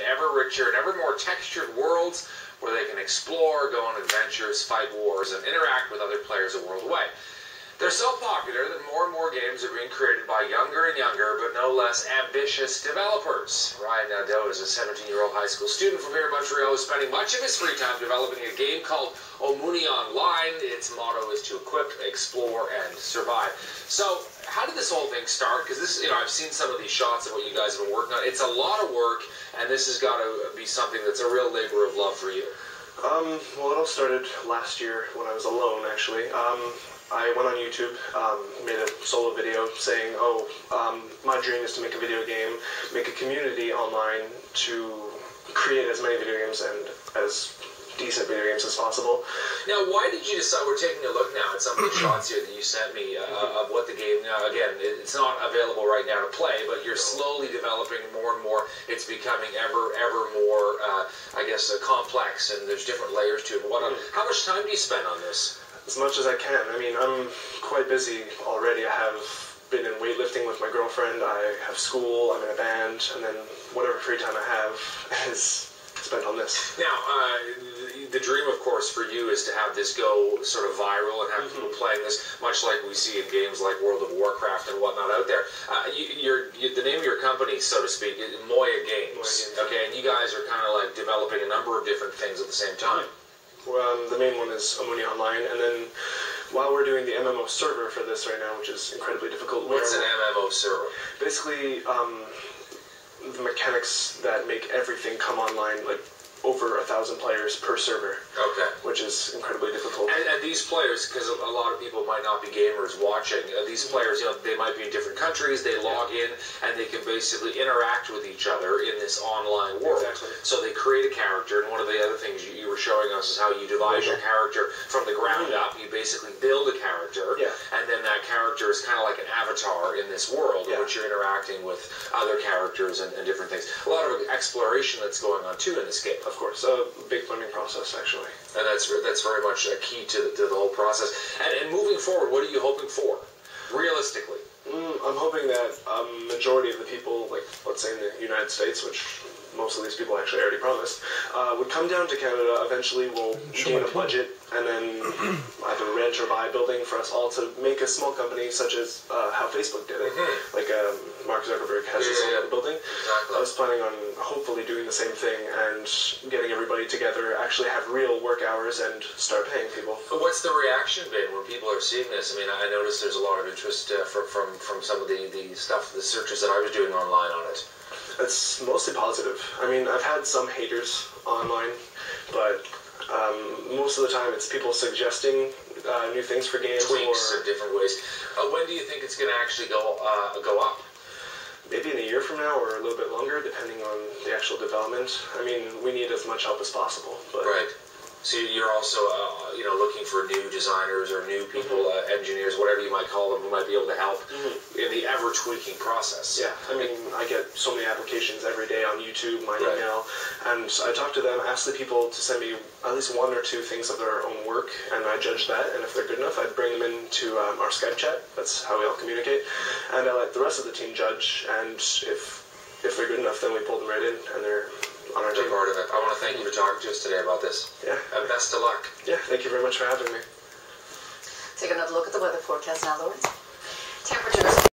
ever richer and ever more textured worlds where they can explore, go on adventures, fight wars, and interact with other players a world away. They're so popular that more and more games are being created by younger and younger, but no less ambitious developers. Ryan Nadeau is a 17-year-old high school student from here in Montreal who's spending much of his free time developing a game called OMUNI Online. Its motto is to equip, explore, and survive. So, how did this whole thing start? Because this, I've seen some of these shots of what you guys have been working on. It's a lot of work, and this has got to be something that's a real labor of love for you. Well, it all started last year when I was alone, actually. I went on YouTube, made a solo video saying, my dream is to make a video game, make a community online to create as many video games and as decent video games as possible. Now, why did you decide, we're taking a look now at some of the shots here that you sent me of what the game, now again, it's not available right now to play, but you're slowly developing more and more. It's becoming ever more, complex, and there's different layers to it. How much time do you spend on this? As much as I can. I mean, I'm quite busy already. I have been in weightlifting with my girlfriend, I have school, I'm in a band, and then whatever free time I have is spent on this. Now, the dream, of course, for you is to have this go sort of viral and have people playing this, much like we see in games like World of Warcraft and whatnot out there. The name of your company, so to speak, is Moya Games. Okay, and you guys are kind of like developing a number of different things at the same time. The main one is OMUNI Online, and then while we're doing the MMO server for this right now, which is incredibly difficult. What's an MMO server? Basically, the mechanics that make everything come online, like over 1,000 players per server. Okay. Which is incredibly difficult. And these players, because a lot of people might not be gamers watching, these players, they might be in different countries, they log in, and they can basically interact with each other in this online world. Exactly. So they create a character, and one of the other things you were showing us is how you devise your character from the ground up. You basically build a character, and then that character is kind of like an avatar in this world in which you're interacting with other characters and different things. A lot of exploration that's going on, too, in this game. Of course, a big learning process, actually. And that's very much a key to the whole process. And moving forward, what are you hoping for, realistically? I'm hoping that a majority of the people, like, let's say in the United States, which most of these people actually already promised, would come down to Canada. Eventually we'll gain a budget and then either rent or buy a building for us all to make a small company, such as how Facebook did it. Like Mark Zuckerberg has his own building. Exactly. I was planning on hopefully doing the same thing and getting everybody together, actually have real work hours and start paying people. But what's the reaction been when people are seeing this? I mean, I noticed there's a lot of interest from some of the stuff, the searches that I was doing online on it. It's mostly positive. I mean, I've had some haters online, but most of the time it's people suggesting new things for games. Tweaks or different ways. When do you think it's going to actually go up? Maybe in a year from now or a little bit longer, depending on the actual development. I mean, we need as much help as possible. But right. So you're also, looking for new designers or new people, engineers, whatever you might call them, who might be able to help in the ever-tweaking process. Yeah, I mean, I get so many applications every day on YouTube, my email, and I talk to them, ask the people to send me at least one or two things of their own work, and I judge that, and if they're good enough, I bring them into our Skype chat. That's how we all communicate, and I let the rest of the team judge, and if they're good enough, then we pull them right in, and they're on our team. Part of it. I want to thank you for talking to us today about this. Yeah. And best of luck. Yeah, thank you very much for having me. Take another look at the weather forecast now, Lawrence. Temperatures